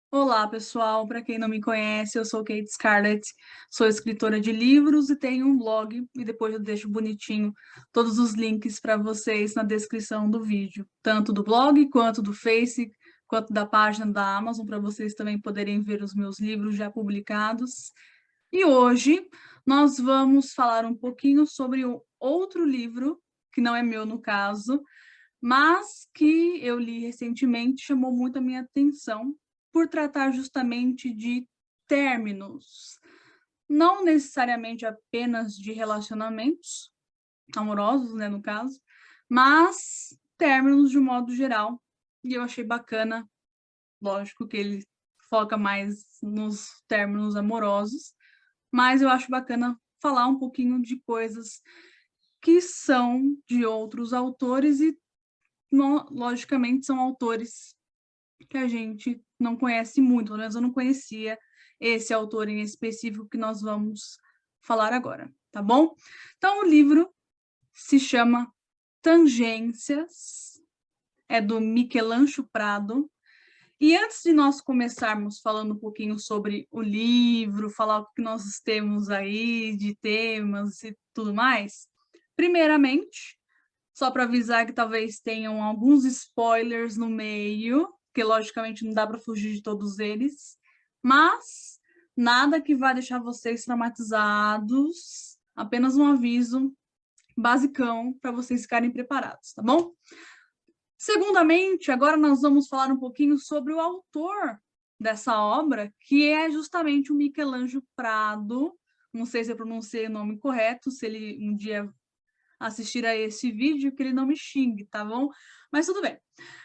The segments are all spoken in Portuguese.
Olá, pessoal. Para quem não me conhece, eu sou Kate Scarlett, sou escritora de livros e tenho um blog, e depois eu deixo bonitinho todos os links para vocês na descrição do vídeo, tanto do blog, quanto do Face, quanto da página da Amazon, para vocês também poderem ver os meus livros já publicados. E hoje nós vamos falar um pouquinho sobre o outro livro, que não é meu no caso, mas que eu li recentemente, chamou muito a minha atenção por tratar justamente de términos, não necessariamente apenas de relacionamentos amorosos, né, no caso, mas términos de um modo geral. E eu achei bacana, lógico que ele foca mais nos términos amorosos, mas eu acho bacana falar um pouquinho de coisas que são de outros autores e, logicamente, são autores que a gente não conhece muito, pelo menos eu não conhecia esse autor em específico que nós vamos falar agora, tá bom? Então, o livro se chama Tangências, é do Michelancho Prado. E antes de nós começarmos falando um pouquinho sobre o livro, falar o que nós temos aí de temas e tudo mais, primeiramente, só para avisar que talvez tenham alguns spoilers no meio, que logicamente não dá para fugir de todos eles, mas nada que vai deixar vocês traumatizados, apenas um aviso basicão para vocês ficarem preparados, tá bom? Segundamente, agora nós vamos falar um pouquinho sobre o autor dessa obra, que é justamente o Michelanjo Prado. Não sei se eu pronunciei o nome correto, se ele um dia assistir a esse vídeo, que ele não me xingue, tá bom? Mas tudo bem.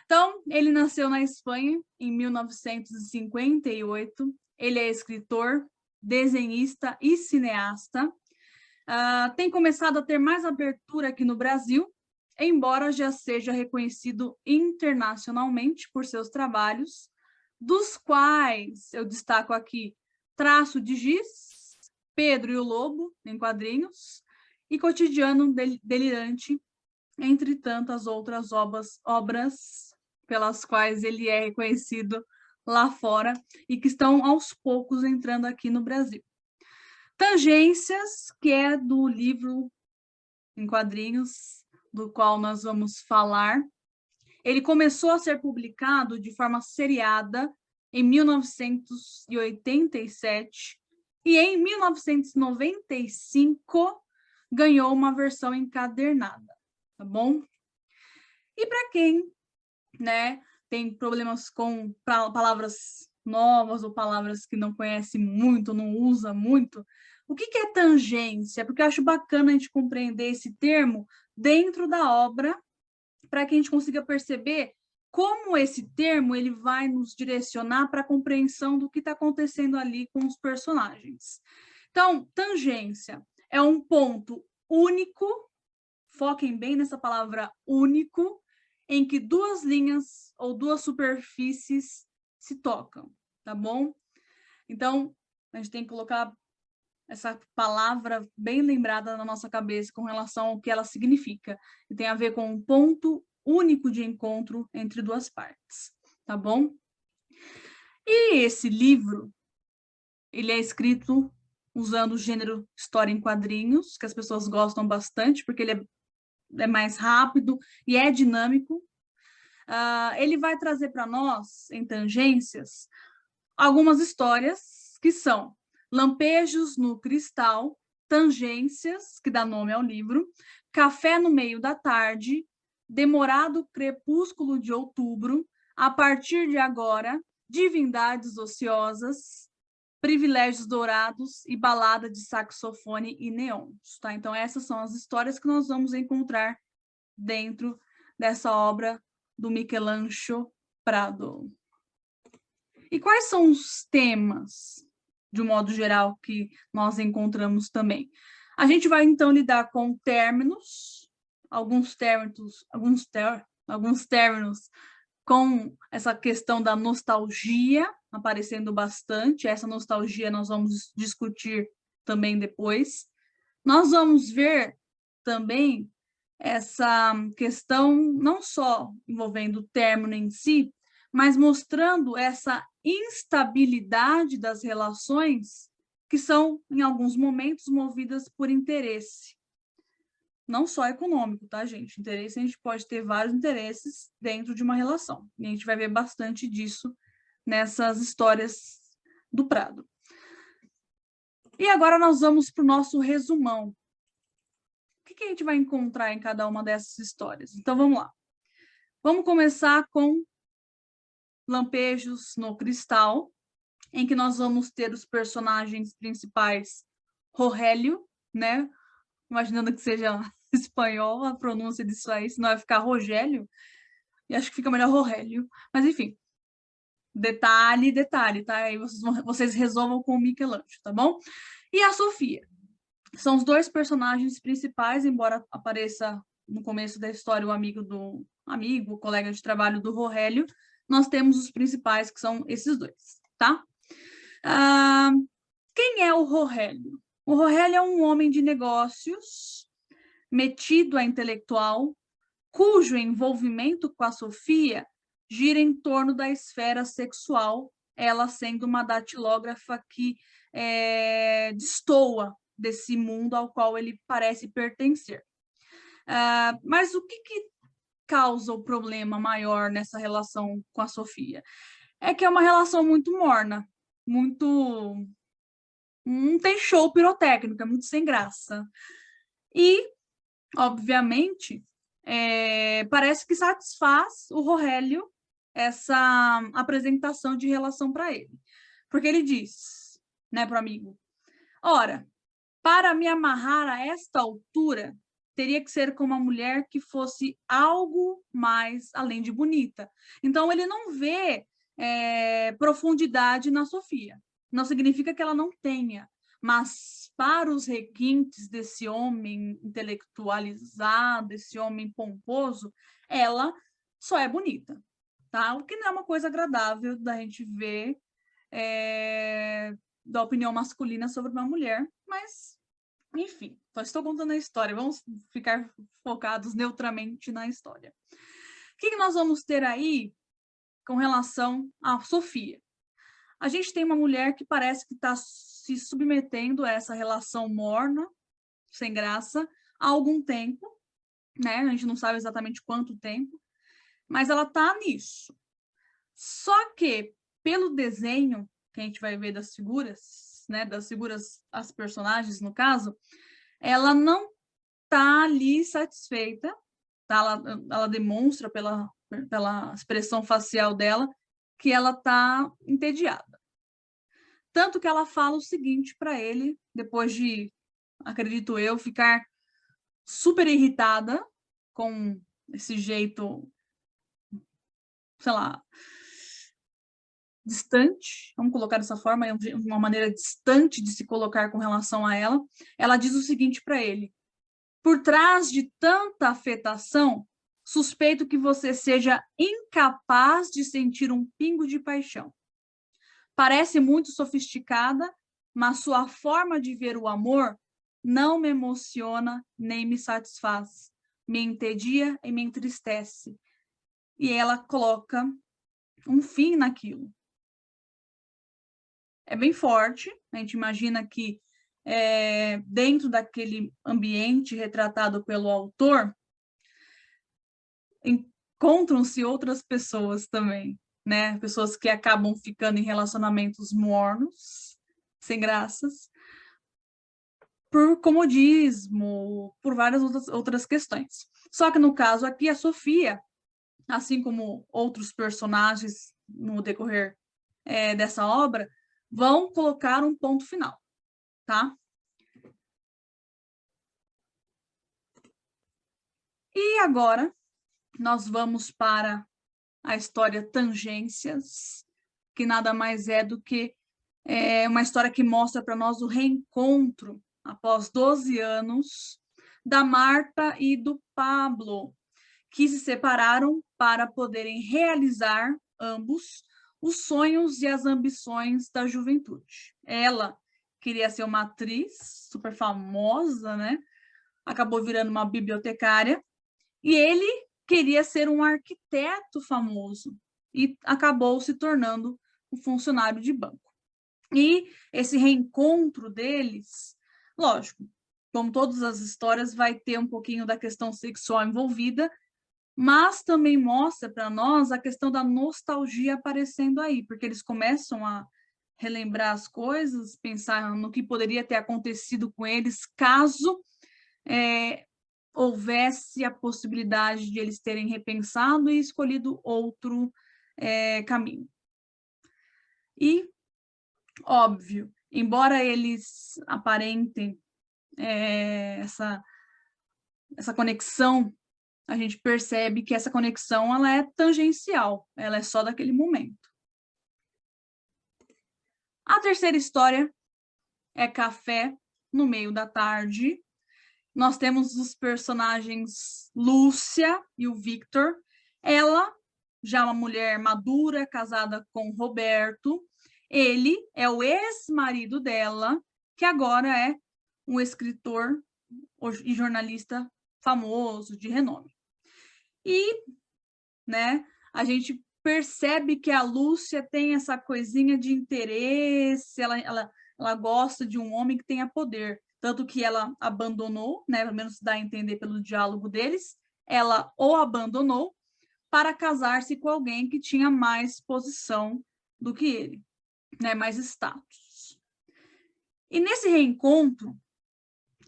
Então, ele nasceu na Espanha em 1958. Ele é escritor, desenhista e cineasta. Tem começado a ter mais abertura aqui no Brasil, embora já seja reconhecido internacionalmente por seus trabalhos, dos quais eu destaco aqui Traço de Giz, Pedro e o Lobo, em quadrinhos, e Cotidiano Delirante, entre tantas outras obras pelas quais ele é reconhecido lá fora e que estão aos poucos entrando aqui no Brasil. Tangências, que é do livro em quadrinhos, do qual nós vamos falar. Ele começou a ser publicado de forma seriada em 1987 e em 1995 ganhou uma versão encadernada, tá bom? E para quem, né, tem problemas com palavras novas ou palavras que não conhece muito, não usa muito, o que é tangência? Porque eu acho bacana a gente compreender esse termo dentro da obra, para que a gente consiga perceber como esse termo ele vai nos direcionar para a compreensão do que está acontecendo ali com os personagens. Então, tangência é um ponto único, foquem bem nessa palavra único, em que duas linhas ou duas superfícies se tocam, tá bom? Então, a gente tem que colocar essa palavra bem lembrada na nossa cabeça com relação ao que ela significa. E tem a ver com um ponto único de encontro entre duas partes, tá bom? E esse livro, ele é escrito usando o gênero história em quadrinhos, que as pessoas gostam bastante, porque ele é mais rápido e é dinâmico. Ele vai trazer para nós, em Tangências, algumas histórias que são Lampejos no Cristal, Tangências, que dá nome ao livro, Café no Meio da Tarde, Demorado Crepúsculo de Outubro, A Partir de Agora, Divindades Ociosas, Privilégios Dourados e Balada de Saxofone e Neons. Tá? Então, essas são as histórias que nós vamos encontrar dentro dessa obra do Michelancho Prado. E quais são os temas, de um modo geral, que nós encontramos também? A gente vai, então, lidar com términos, alguns términos com essa questão da nostalgia aparecendo bastante. Essa nostalgia nós vamos discutir também depois. Nós vamos ver também essa questão não só envolvendo o término em si, mas mostrando essa instabilidade das relações que são, em alguns momentos, movidas por interesse. Não só econômico, tá, gente? Interesse, a gente pode ter vários interesses dentro de uma relação. E a gente vai ver bastante disso nessas histórias do Prado. E agora nós vamos para o nosso resumão. O que a gente vai encontrar em cada uma dessas histórias? Então, vamos lá. Vamos começar com Lampejos no Cristal, em que nós vamos ter os personagens principais, Rogélio, né? Imaginando que seja espanhol a pronúncia disso aí, senão vai ficar Rogélio, e acho que fica melhor Rogélio. Mas, enfim, detalhe, tá? Aí vocês resolvam com o Michelangelo, tá bom? E a Sofia. São os dois personagens principais, embora apareça no começo da história o colega de trabalho do Rogélio, nós temos os principais, que são esses dois, tá? Quem é o Rogélio? O Rogélio é um homem de negócios, metido a intelectual, cujo envolvimento com a Sofia gira em torno da esfera sexual, ela sendo uma datilógrafa que destoa desse mundo ao qual ele parece pertencer. Mas o que causa o problema maior nessa relação com a Sofia? É que é uma relação muito morna, muito... não tem show pirotécnico, é muito sem graça. E, obviamente, parece que satisfaz o Rogélio essa apresentação de relação para ele. Porque ele diz, né, para o amigo, ora, para me amarrar a esta altura, teria que ser com uma mulher que fosse algo mais além de bonita. Então, ele não vê profundidade na Sofia. Não significa que ela não tenha, mas para os requintes desse homem intelectualizado, esse homem pomposo, ela só é bonita, tá? O que não é uma coisa agradável da gente ver da opinião masculina sobre uma mulher, mas, enfim, só estou contando a história, vamos ficar focados neutramente na história. O que nós vamos ter aí com relação à Sofia? A gente tem uma mulher que parece que está se submetendo a essa relação morna, sem graça, há algum tempo, né? A gente não sabe exatamente quanto tempo, mas ela está nisso. Só que, pelo desenho que a gente vai ver das figuras, né? Das figuras, as personagens, no caso, ela não está ali satisfeita, tá? Ela demonstra pela expressão facial dela que ela está entediada. Tanto que ela fala o seguinte para ele, depois de, acredito eu, ficar super irritada com esse jeito, sei lá, distante, vamos colocar dessa forma, é uma maneira distante de se colocar com relação a ela. Ela diz o seguinte para ele: por trás de tanta afetação, suspeito que você seja incapaz de sentir um pingo de paixão. Parece muito sofisticada, mas sua forma de ver o amor não me emociona nem me satisfaz. Me entedia e me entristece. E ela coloca um fim naquilo. É bem forte, a gente imagina que dentro daquele ambiente retratado pelo autor, encontram-se outras pessoas também, né? Pessoas que acabam ficando em relacionamentos mornos, sem graças, por comodismo, por várias outras questões. Só que no caso aqui, a Sofia, assim como outros personagens no decorrer dessa obra, vão colocar um ponto final, tá? E agora nós vamos para a história Tangências, que nada mais é do que uma história que mostra para nós o reencontro, após 12 anos, da Marta e do Pablo, que se separaram para poderem realizar, ambos, os sonhos e as ambições da juventude. Ela queria ser uma atriz super famosa, né? Acabou virando uma bibliotecária, e ele queria ser um arquiteto famoso. e acabou se tornando um funcionário de banco. E esse reencontro deles, lógico, como todas as histórias, vai ter um pouquinho da questão sexual envolvida, mas também mostra para nós a questão da nostalgia aparecendo aí, porque eles começam a relembrar as coisas, pensar no que poderia ter acontecido com eles caso houvesse a possibilidade de eles terem repensado e escolhido outro caminho. E, óbvio, embora eles aparentem essa conexão, a gente percebe que essa conexão ela é tangencial, ela é só daquele momento. A terceira história é Café no Meio da Tarde. Nós temos os personagens Lúcia e o Victor. Ela, já uma mulher madura, casada com Roberto. Ele é o ex-marido dela, que agora é um escritor e jornalista famoso, de renome. E, né, a gente percebe que a Lúcia tem essa coisinha de interesse, ela gosta de um homem que tenha poder, tanto que ela abandonou, né, pelo menos dá a entender pelo diálogo deles, ela o abandonou para casar-se com alguém que tinha mais posição do que ele, né, mais status. E nesse reencontro,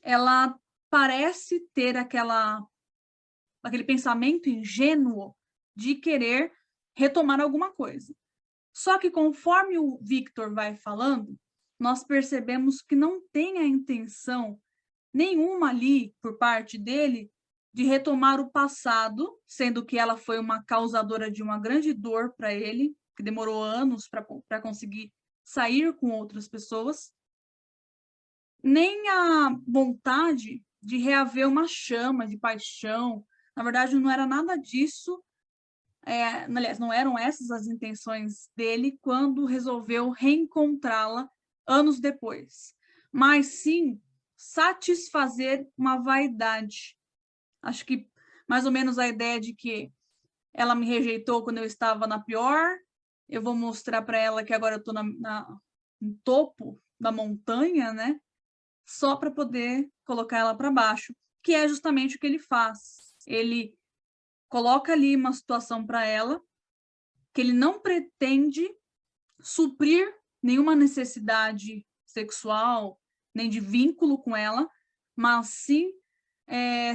ela parece ter aquele pensamento ingênuo de querer retomar alguma coisa. Só que conforme o Victor vai falando, nós percebemos que não tem a intenção nenhuma ali por parte dele de retomar o passado, sendo que ela foi uma causadora de uma grande dor para ele, que demorou anos para conseguir sair com outras pessoas, nem a vontade de reaver uma chama de paixão. Na verdade, não era nada disso. Aliás, não eram essas as intenções dele quando resolveu reencontrá-la anos depois, mas sim satisfazer uma vaidade. Acho que mais ou menos a ideia de que ela me rejeitou quando eu estava na pior, eu vou mostrar para ela que agora eu estou no topo da montanha, né? Só para poder colocar ela para baixo, que é justamente o que ele faz. Ele coloca ali uma situação para ela que ele não pretende suprir nenhuma necessidade sexual, nem de vínculo com ela, mas sim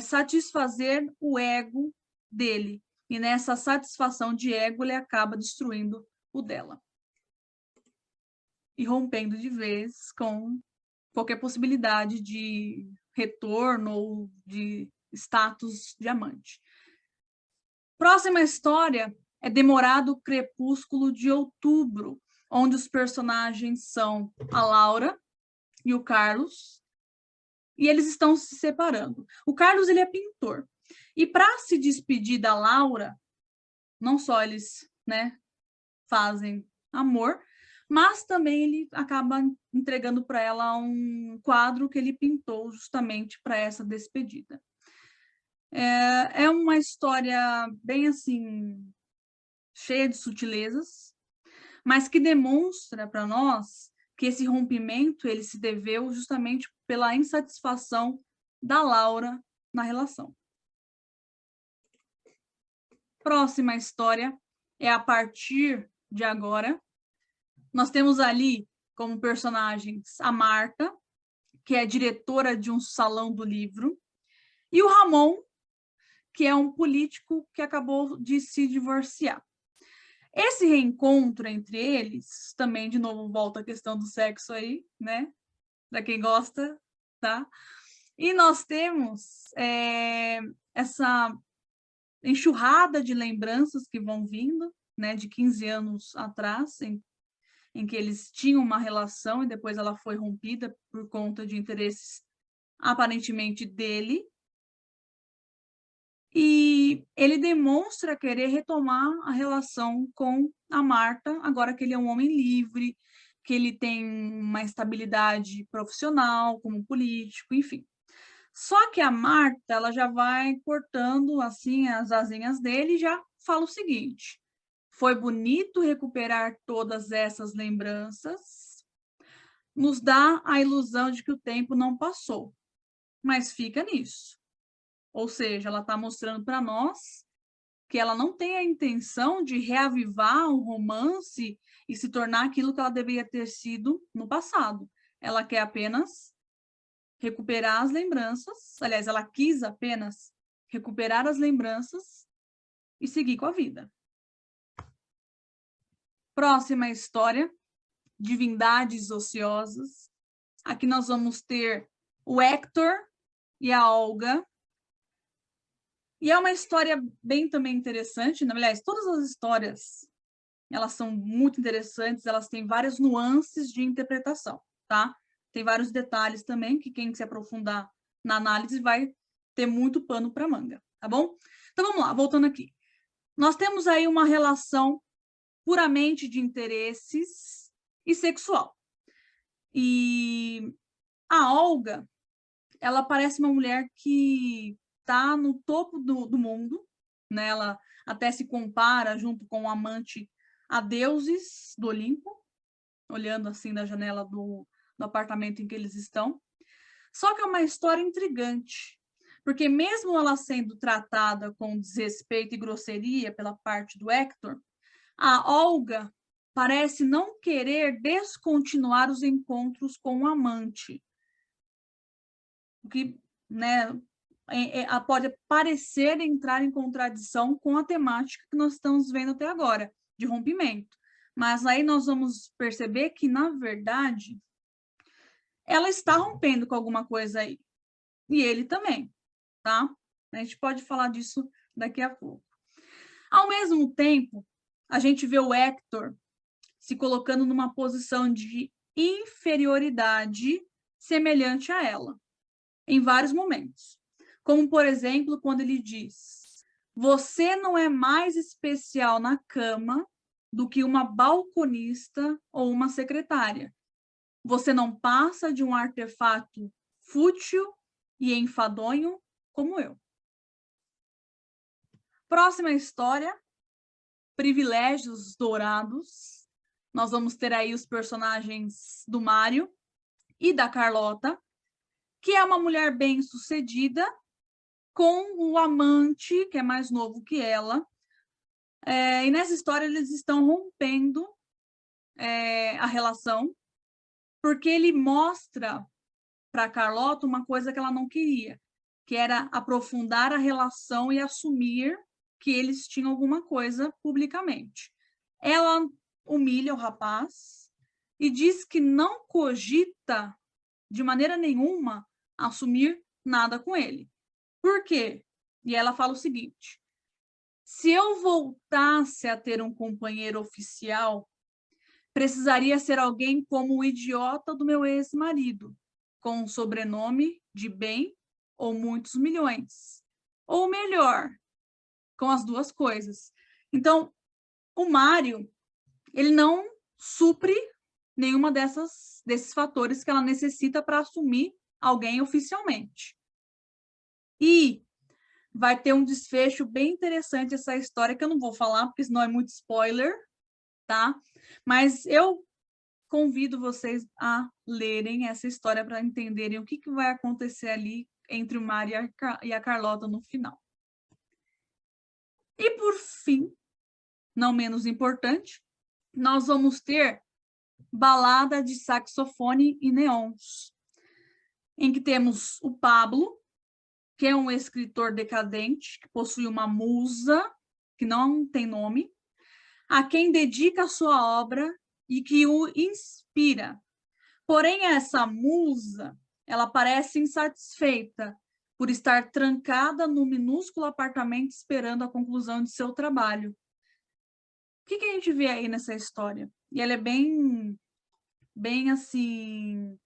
satisfazer o ego dele. E nessa satisfação de ego, ele acaba destruindo o dela. E rompendo de vez com qualquer possibilidade de retorno ou de status diamante. Próxima história é Demorado Crepúsculo de Outubro, onde os personagens são a Laura e o Carlos, e eles estão se separando. O Carlos ele é pintor, e para se despedir da Laura, não só eles, né, fazem amor, mas também ele acaba entregando para ela um quadro que ele pintou justamente para essa despedida. É uma história bem assim, cheia de sutilezas, mas que demonstra para nós que esse rompimento ele se deveu justamente pela insatisfação da Laura na relação. Próxima história é A Partir de Agora. Nós temos ali como personagens a Marta, que é diretora de um salão do livro, e o Ramon, que é um político que acabou de se divorciar. Esse reencontro entre eles, também, de novo, volta a questão do sexo aí, né? Para quem gosta, tá? E nós temos essa enxurrada de lembranças que vão vindo, né? De 15 anos atrás, em que eles tinham uma relação e depois ela foi rompida por conta de interesses aparentemente dele. E ele demonstra querer retomar a relação com a Marta, agora que ele é um homem livre, que ele tem uma estabilidade profissional como político, enfim. Só que a Marta, ela já vai cortando assim as asinhas dele e já fala o seguinte: Foi bonito recuperar todas essas lembranças. Nos dá a ilusão de que o tempo não passou, mas fica nisso. Ou seja, ela está mostrando para nós que ela não tem a intenção de reavivar um romance e se tornar aquilo que ela deveria ter sido no passado. Ela quer apenas recuperar as lembranças, aliás, ela quis apenas recuperar as lembranças e seguir com a vida. Próxima história, Divindades Ociosas. Aqui nós vamos ter o Hector e a Olga. E é uma história bem também interessante, né? Aliás, todas as histórias, elas são muito interessantes, elas têm várias nuances de interpretação, tá? Tem vários detalhes também, que quem se aprofundar na análise vai ter muito pano para manga, tá bom? Então, vamos lá, voltando aqui. Nós temos aí uma relação puramente de interesses e sexual. E a Olga, ela parece uma mulher que está no topo do mundo, né? Ela até se compara, junto com o amante, a deuses do Olimpo, olhando assim da janela do apartamento em que eles estão. Só que é uma história intrigante, porque mesmo ela sendo tratada com desrespeito e grosseria pela parte do Hector, a Olga parece não querer descontinuar os encontros com o amante, o que, né, pode parecer entrar em contradição com a temática que nós estamos vendo até agora, de rompimento. Mas aí nós vamos perceber que, na verdade, ela está rompendo com alguma coisa aí. E ele também, tá? A gente pode falar disso daqui a pouco. Ao mesmo tempo, a gente vê o Hector se colocando numa posição de inferioridade semelhante a ela, em vários momentos. Como, por exemplo, quando ele diz: você não é mais especial na cama do que uma balconista ou uma secretária. Você não passa de um artefato fútil e enfadonho como eu. Próxima história, Privilégios Dourados. Nós vamos ter aí os personagens do Mário e da Carlota, que é uma mulher bem-sucedida, com o amante, que é mais novo que ela. E nessa história eles estão rompendo a relação, porque ele mostra para Carlota uma coisa que ela não queria, que era aprofundar a relação e assumir que eles tinham alguma coisa publicamente. Ela humilha o rapaz e diz que não cogita de maneira nenhuma assumir nada com ele. Por quê? E ela fala o seguinte: se eu voltasse a ter um companheiro oficial, precisaria ser alguém como o idiota do meu ex-marido, com um sobrenome de bem ou muitos milhões. Ou melhor, com as duas coisas. Então, o Mário, ele não supre nenhuma desses fatores que ela necessita para assumir alguém oficialmente. E vai ter um desfecho bem interessante essa história, que eu não vou falar, porque senão é muito spoiler, tá? Mas eu convido vocês a lerem essa história para entenderem o que vai acontecer ali entre o Mário e a Carlota no final. E, por fim, não menos importante, nós vamos ter Balada de Saxofone e Neons, em que temos o Pablo, que é um escritor decadente, que possui uma musa, que não tem nome, a quem dedica a sua obra e que o inspira. Porém, essa musa, ela parece insatisfeita por estar trancada no minúsculo apartamento esperando a conclusão de seu trabalho. O que a gente vê aí nessa história? E ela é bem assim,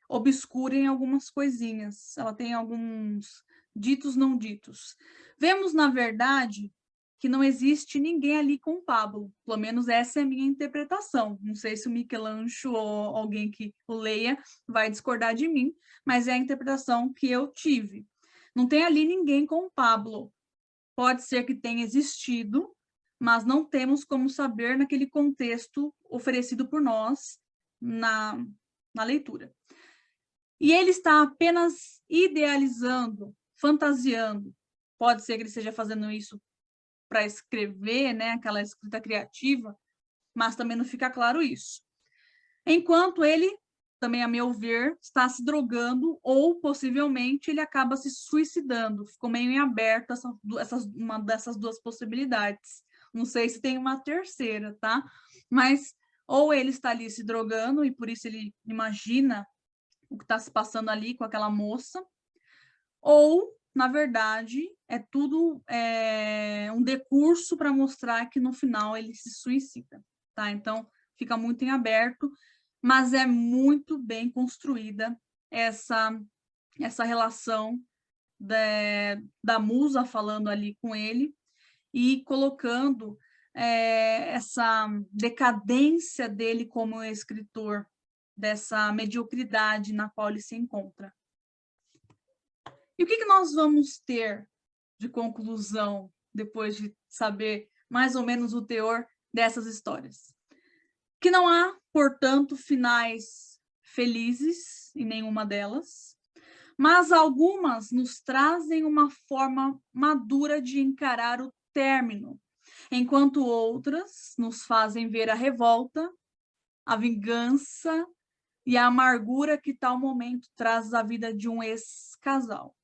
obscura em algumas coisinhas. Ela tem alguns ditos não ditos. Vemos, na verdade, que não existe ninguém ali com o Pablo. Pelo menos essa é a minha interpretação. Não sei se o Michelangelo ou alguém que o leia vai discordar de mim, mas é a interpretação que eu tive. Não tem ali ninguém com o Pablo. Pode ser que tenha existido, mas não temos como saber naquele contexto oferecido por nós na leitura. E ele está apenas idealizando, fantasiando. Pode ser que ele esteja fazendo isso para escrever, né, aquela escrita criativa, mas também não fica claro isso. Enquanto ele, também a meu ver, está se drogando ou possivelmente ele acaba se suicidando. Ficou meio em aberto uma dessas duas possibilidades. Não sei se tem uma terceira, tá? Mas ou ele está ali se drogando e por isso ele imagina o que está se passando ali com aquela moça, ou, na verdade, é tudo um decurso para mostrar que no final ele se suicida, tá? Então, fica muito em aberto, mas é muito bem construída essa relação da musa falando ali com ele e colocando essa decadência dele como escritor, dessa mediocridade na qual ele se encontra. E o que nós vamos ter de conclusão depois de saber mais ou menos o teor dessas histórias? Que não há, portanto, finais felizes em nenhuma delas, mas algumas nos trazem uma forma madura de encarar o término, enquanto outras nos fazem ver a revolta, a vingança e a amargura que tal momento traz à vida de um ex-casal.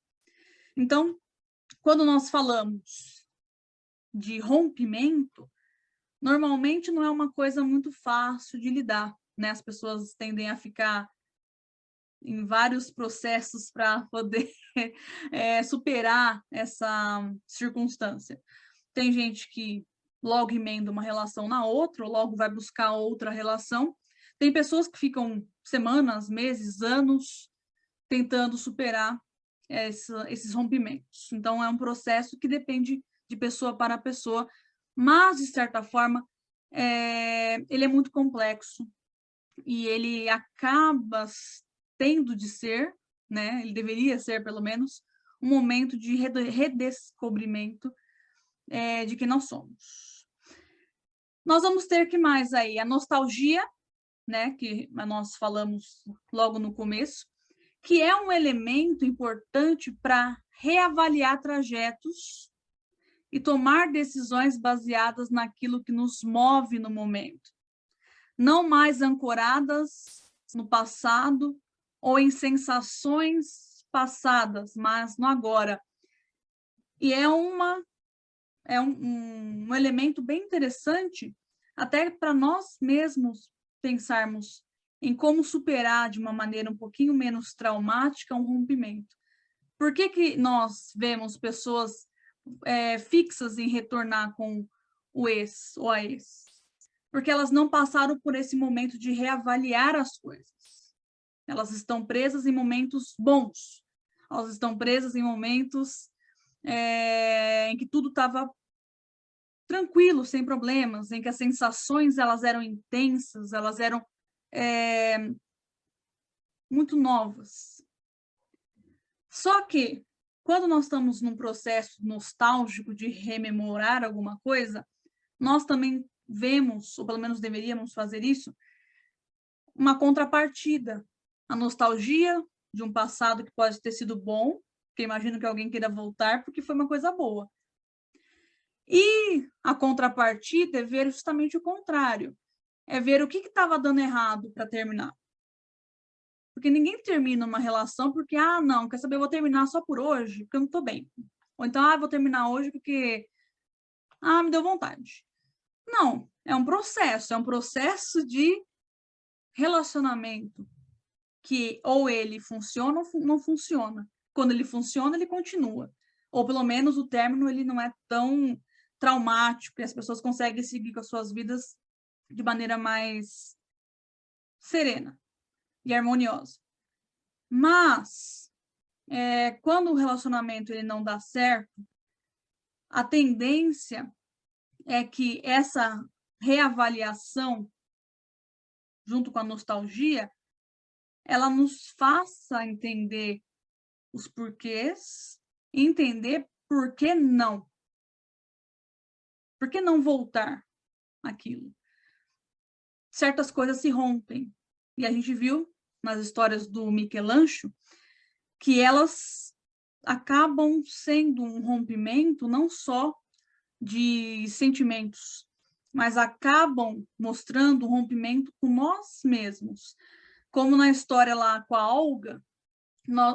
Então, quando nós falamos de rompimento, normalmente não é uma coisa muito fácil de lidar, né? As pessoas tendem a ficar em vários processos para poder superar essa circunstância. Tem gente que logo emenda uma relação na outra, ou logo vai buscar outra relação. Tem pessoas que ficam semanas, meses, anos tentando superar esses rompimentos. Então, é um processo que depende de pessoa para pessoa, mas, de certa forma, ele é muito complexo e ele acaba tendo de ser, né? Ele deveria ser, pelo menos, um momento de redescobrimento de quem nós somos. Nós vamos ter que mais aí? A nostalgia, né? Que nós falamos logo no começo, que é um elemento importante para reavaliar trajetos e tomar decisões baseadas naquilo que nos move no momento, não mais ancoradas no passado ou em sensações passadas, mas no agora. E é um elemento bem interessante até para nós mesmos pensarmos em como superar de uma maneira um pouquinho menos traumática um rompimento. Por que nós vemos pessoas fixas em retornar com o ex ou a ex? Porque elas não passaram por esse momento de reavaliar as coisas. Elas estão presas em momentos bons. Elas estão presas em momentos em que tudo estava tranquilo, sem problemas, em que as sensações elas eram intensas, elas eram muito novas. Só que, quando nós estamos num processo nostálgico de rememorar alguma coisa, nós também vemos, ou pelo menos deveríamos fazer isso, uma contrapartida. A nostalgia de um passado que pode ter sido bom, porque imagino que alguém queira voltar porque foi uma coisa boa. E a contrapartida é ver justamente o contrário. É ver o que estava dando errado para terminar. Porque ninguém termina uma relação porque, não, quer saber, eu vou terminar só por hoje, porque eu não estou bem. Ou então, vou terminar hoje porque, me deu vontade. Não, é um processo de relacionamento que ou ele funciona ou não funciona. Quando ele funciona, ele continua. Ou pelo menos o término ele não é tão traumático e as pessoas conseguem seguir com as suas vidas de maneira mais serena e harmoniosa. Mas, quando o relacionamento ele não dá certo, a tendência é que essa reavaliação, junto com a nostalgia, ela nos faça entender os porquês e entender por que não. Por que não voltar àquilo? Certas coisas se rompem. E a gente viu nas histórias do Michelangelo que elas acabam sendo um rompimento não só de sentimentos, mas acabam mostrando um rompimento com nós mesmos, como na história lá com a Olga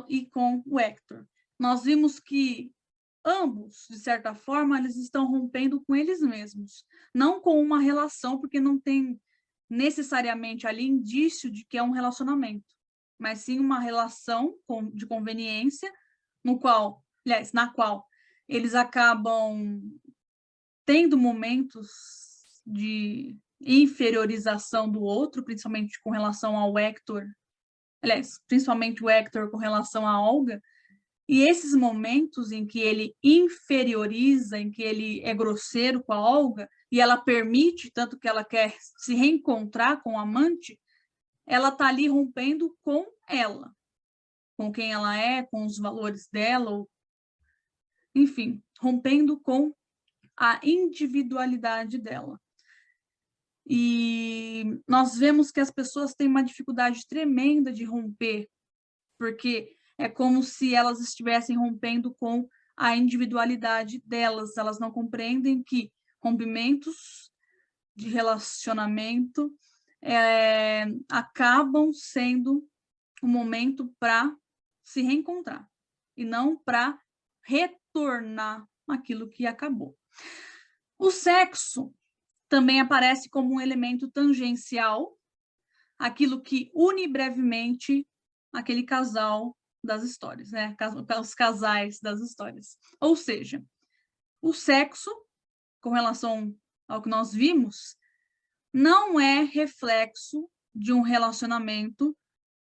e com o Hector. Nós vimos que ambos, de certa forma, eles estão rompendo com eles mesmos, não com uma relação, porque não tem necessariamente ali indício de que é um relacionamento, mas sim uma relação de conveniência, na qual eles acabam tendo momentos de inferiorização do outro, principalmente com relação ao Hector, principalmente o Hector com relação à Olga, e esses momentos em que ele inferioriza, em que ele é grosseiro com a Olga, e ela permite, tanto que ela quer se reencontrar com o amante, ela está ali rompendo com ela, com quem ela é, com os valores dela, ou, enfim, rompendo com a individualidade dela. E nós vemos que as pessoas têm uma dificuldade tremenda de romper, porque é como se elas estivessem rompendo com a individualidade delas. Elas não compreendem que rompimentos de relacionamento acabam sendo um momento para se reencontrar e não para retornar aquilo que acabou. O sexo também aparece como um elemento tangencial, aquilo que une brevemente aquele casal das histórias, né? Os casais das histórias. Ou seja, o sexo, com relação ao que nós vimos, não é reflexo de um relacionamento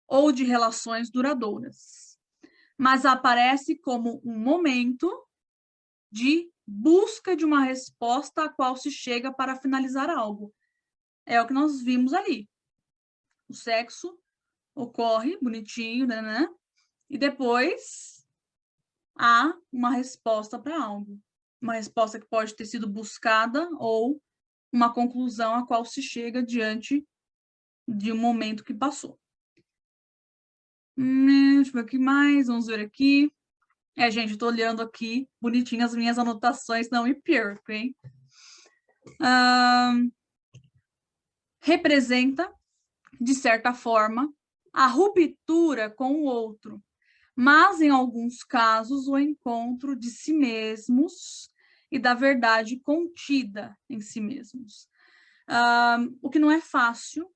ou de relações duradouras, mas aparece como um momento de busca de uma resposta a qual se chega para finalizar algo. É o que nós vimos ali. O sexo ocorre bonitinho, né? E depois há uma resposta para algo. Uma resposta que pode ter sido buscada ou uma conclusão a qual se chega diante de um momento que passou. Deixa eu ver aqui mais, vamos ver aqui. Gente, estou olhando aqui bonitinho as minhas anotações, não me perco, hein? Representa, de certa forma, a ruptura com o outro, mas, em alguns casos, o encontro de si mesmos e da verdade contida em si mesmos. O que não é fácil,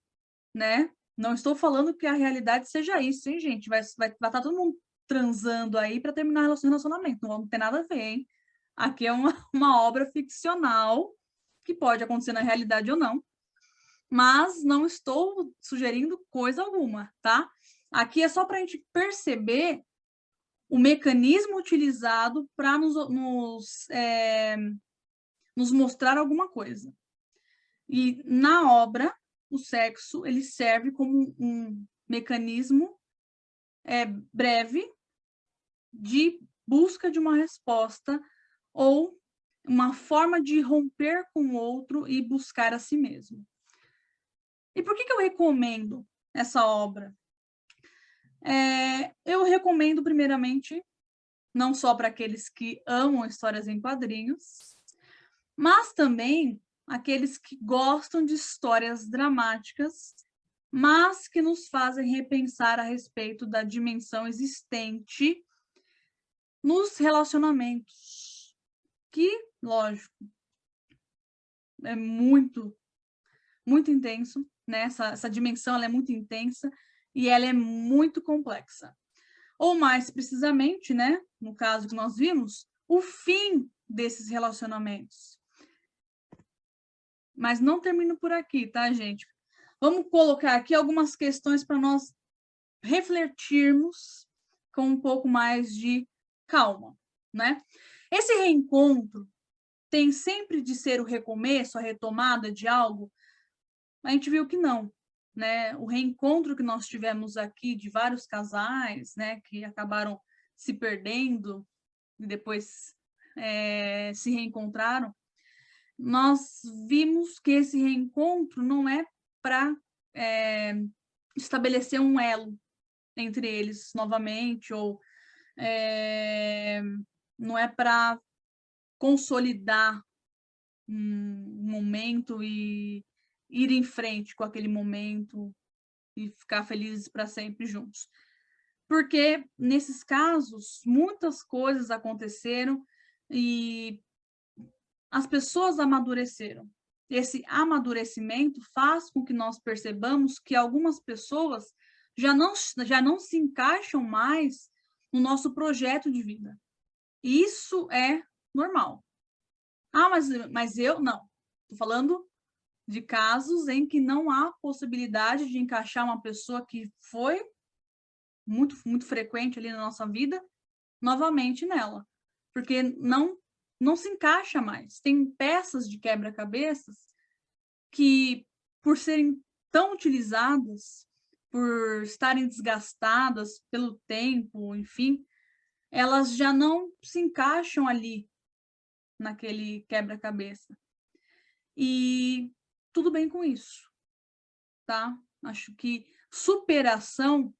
né? Não estou falando que a realidade seja isso, hein, gente? Vai estar todo mundo transando aí para terminar o relacionamento. Não tem nada a ver, hein? Aqui é uma obra ficcional que pode acontecer na realidade ou não, mas não estou sugerindo coisa alguma, tá? Aqui é só para a gente perceber o mecanismo utilizado para nos mostrar alguma coisa. E na obra, o sexo ele serve como um mecanismo breve de busca de uma resposta ou uma forma de romper com o outro e buscar a si mesmo. E por que eu recomendo essa obra? Eu recomendo, primeiramente, não só para aqueles que amam histórias em quadrinhos, mas também aqueles que gostam de histórias dramáticas, mas que nos fazem repensar a respeito da dimensão existente nos relacionamentos, que, lógico, é muito, muito intenso, né? Essa dimensão ela é muito intensa e ela é muito complexa. Ou mais precisamente, né, no caso que nós vimos, o fim desses relacionamentos. Mas não termino por aqui, tá, gente? Vamos colocar aqui algumas questões para nós refletirmos com um pouco mais de calma, né? Esse reencontro tem sempre de ser o recomeço, a retomada de algo? A gente viu que não, né? O reencontro que nós tivemos aqui de vários casais, né, que acabaram se perdendo e depois se reencontraram, nós vimos que esse reencontro não é para estabelecer um elo entre eles novamente, ou não é para consolidar um momento e ir em frente com aquele momento e ficar felizes para sempre juntos. Porque, nesses casos, muitas coisas aconteceram e as pessoas amadureceram. Esse amadurecimento faz com que nós percebamos que algumas pessoas já não se encaixam mais no nosso projeto de vida. E isso é normal. Ah, mas eu não. Estou falando de casos em que não há possibilidade de encaixar uma pessoa que foi muito, muito frequente ali na nossa vida novamente nela. Porque não se encaixa mais. Tem peças de quebra-cabeças que, por serem tão utilizadas, por estarem desgastadas pelo tempo, enfim, elas já não se encaixam ali naquele quebra-cabeça. E tudo bem com isso, tá? Acho que superação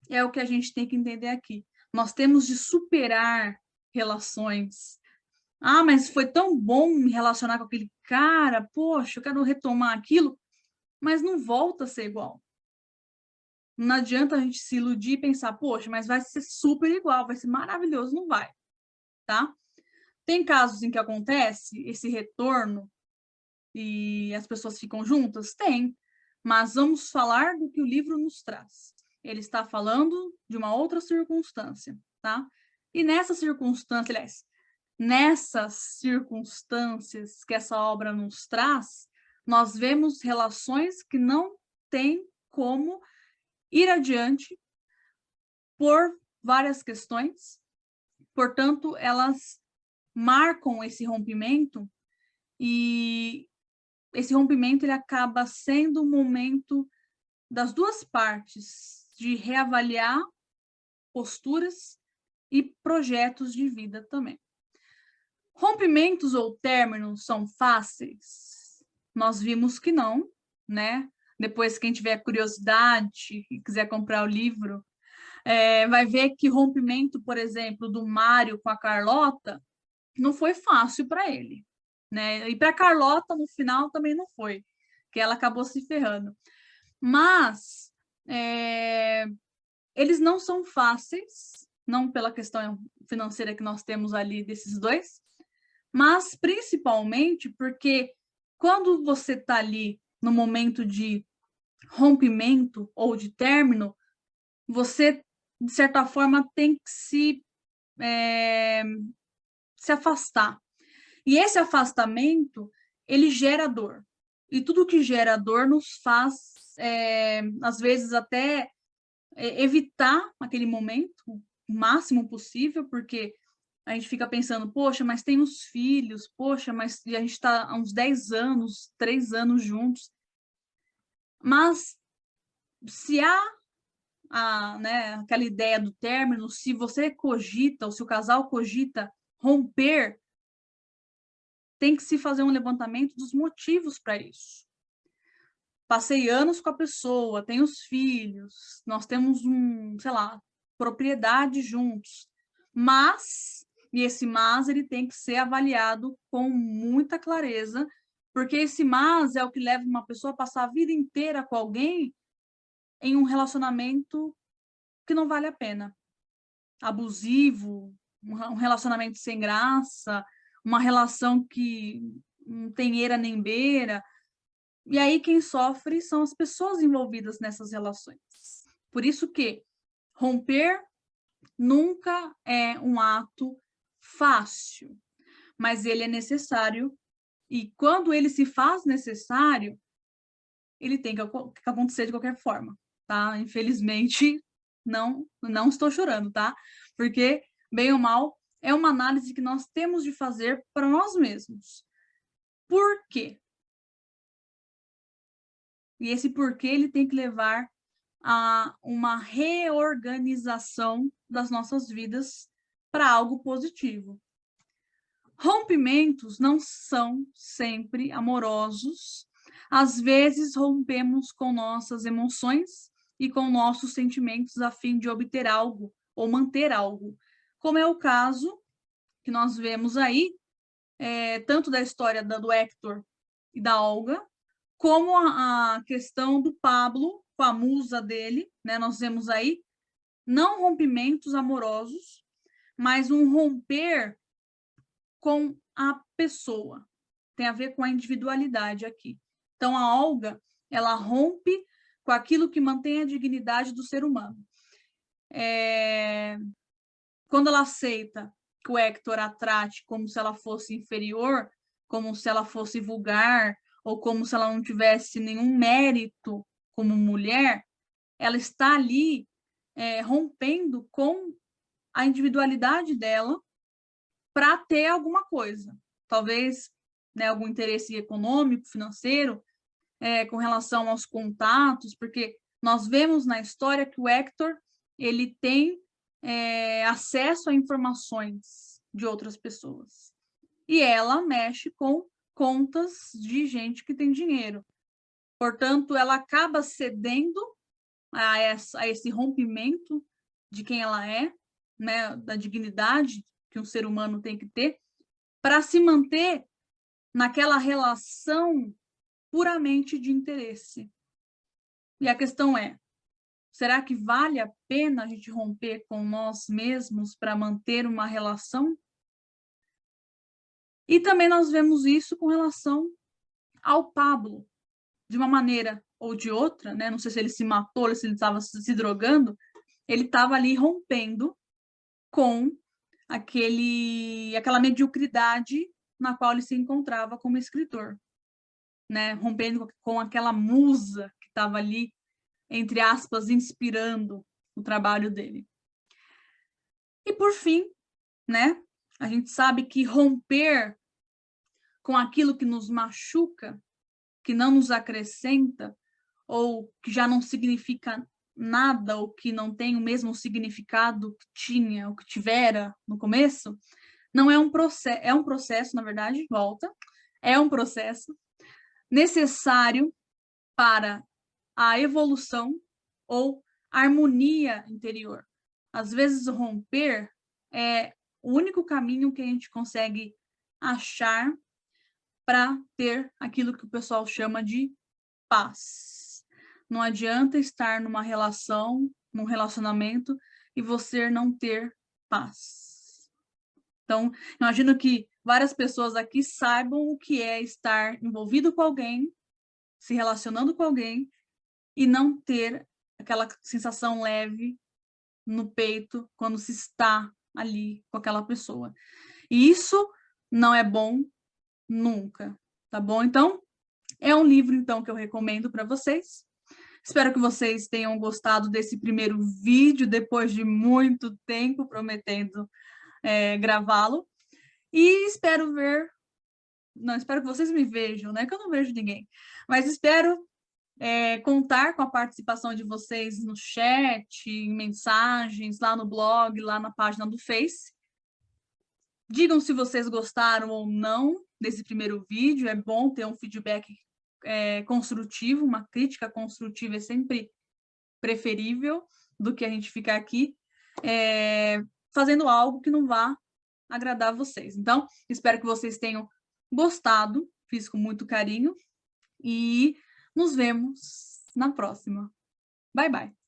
é o que a gente tem que entender aqui. Nós temos de superar relações. Ah, mas foi tão bom me relacionar com aquele cara, poxa, eu quero retomar aquilo, mas não volta a ser igual. Não adianta a gente se iludir e pensar, poxa, mas vai ser super igual, vai ser maravilhoso, não vai, tá? Tem casos em que acontece esse retorno e as pessoas ficam juntas? Tem, mas vamos falar do que o livro nos traz. Ele está falando de uma outra circunstância, tá? E nessa circunstância, aliás, nessas circunstâncias que essa obra nos traz, nós vemos relações que não têm como ir adiante por várias questões, portanto, elas marcam esse rompimento e esse rompimento ele acaba sendo um momento das duas partes de reavaliar posturas e projetos de vida também. Rompimentos ou términos são fáceis? Nós vimos que não, né? Depois, quem tiver curiosidade e quiser comprar o livro, vai ver que rompimento, por exemplo, do Mário com a Carlota, não foi fácil para ele, né? E para a Carlota, no final, também não foi, que ela acabou se ferrando. Mas eles não são fáceis, não pela questão financeira que nós temos ali desses dois, mas principalmente porque quando você está ali no momento de rompimento ou de término, você, de certa forma, tem que se afastar. E esse afastamento, ele gera dor. E tudo que gera dor nos faz, às vezes, até evitar aquele momento o máximo possível, porque a gente fica pensando, poxa, mas tem os filhos, poxa, mas a gente está há uns 10 anos, 3 anos juntos. Mas se há né, aquela ideia do término, se você cogita, ou se o casal cogita romper, tem que se fazer um levantamento dos motivos para isso. Passei anos com a pessoa, tenho os filhos, nós temos sei lá, propriedade juntos. Mas, e esse mas, ele tem que ser avaliado com muita clareza, porque esse mas é o que leva uma pessoa a passar a vida inteira com alguém em um relacionamento que não vale a pena. Abusivo, um relacionamento sem graça, uma relação que não tem eira nem beira. E aí quem sofre são as pessoas envolvidas nessas relações. Por isso que romper nunca é um ato fácil, mas ele é necessário, e quando ele se faz necessário, ele tem que acontecer de qualquer forma, tá? Infelizmente, não estou chorando, tá? Porque, bem ou mal, é uma análise que nós temos de fazer para nós mesmos. Por quê? E esse porquê ele tem que levar a uma reorganização das nossas vidas para algo positivo. Rompimentos não são sempre amorosos. Às vezes, rompemos com nossas emoções e com nossos sentimentos a fim de obter algo ou manter algo, como é o caso que nós vemos aí, tanto da história do Hector e da Olga, como a questão do Pablo com a musa dele, né? Nós vemos aí não rompimentos amorosos, mas um romper com a pessoa. Tem a ver com a individualidade aqui. Então, a Olga, ela rompe com aquilo que mantém a dignidade do ser humano. Quando ela aceita que o Hector a trate como se ela fosse inferior, como se ela fosse vulgar, ou como se ela não tivesse nenhum mérito como mulher, ela está ali rompendo com a individualidade dela para ter alguma coisa. Talvez, né, algum interesse econômico, financeiro, com relação aos contatos, porque nós vemos na história que o Hector ele tem acesso a informações de outras pessoas. E ela mexe com contas de gente que tem dinheiro. Portanto, ela acaba cedendo a esse rompimento de quem ela é, né, da dignidade que um ser humano tem que ter, para se manter naquela relação puramente de interesse. E a questão é, será que vale a pena a gente romper com nós mesmos para manter uma relação? E também nós vemos isso com relação ao Pablo, de uma maneira ou de outra, né? Não sei se ele se matou, se ele estava se drogando, ele estava ali rompendo com aquela mediocridade na qual ele se encontrava como escritor, né? Rompendo com aquela musa que estava ali, entre aspas, inspirando o trabalho dele. E por fim, né? A gente sabe que romper com aquilo que nos machuca, que não nos acrescenta, ou que já não significa nada, ou que não tem o mesmo significado que tinha, ou que tivera no começo, não é um processo, na verdade, volta, é um processo necessário para a evolução ou harmonia interior. Às vezes, romper é o único caminho que a gente consegue achar para ter aquilo que o pessoal chama de paz. Não adianta estar numa relação, num relacionamento, e você não ter paz. Então, imagino que várias pessoas aqui saibam o que é estar envolvido com alguém, se relacionando com alguém, e não ter aquela sensação leve no peito quando se está ali com aquela pessoa. E isso não é bom nunca, tá bom? Então, é um livro, então, que eu recomendo para vocês. Espero que vocês tenham gostado desse primeiro vídeo, depois de muito tempo prometendo gravá-lo. E espero que vocês me vejam, né? Que eu não vejo ninguém. Mas espero contar com a participação de vocês no chat, em mensagens, lá no blog, lá na página do Face. Digam se vocês gostaram ou não desse primeiro vídeo. É bom ter um feedback construtivo, uma crítica construtiva é sempre preferível do que a gente ficar aqui fazendo algo que não vá agradar vocês. Então, espero que vocês tenham gostado, fiz com muito carinho, e nos vemos na próxima. Bye, bye!